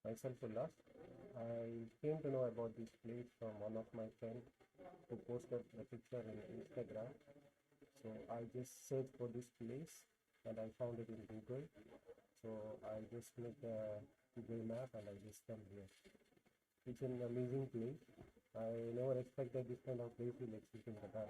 myself Ullas. I came to know about this place from one of my friends who posted the picture in Instagram. So I just searched for this place and I found it in Google. So I just make a Google map and I just come here. It's an amazing place. I never expected this kind of place will exist in Qatar.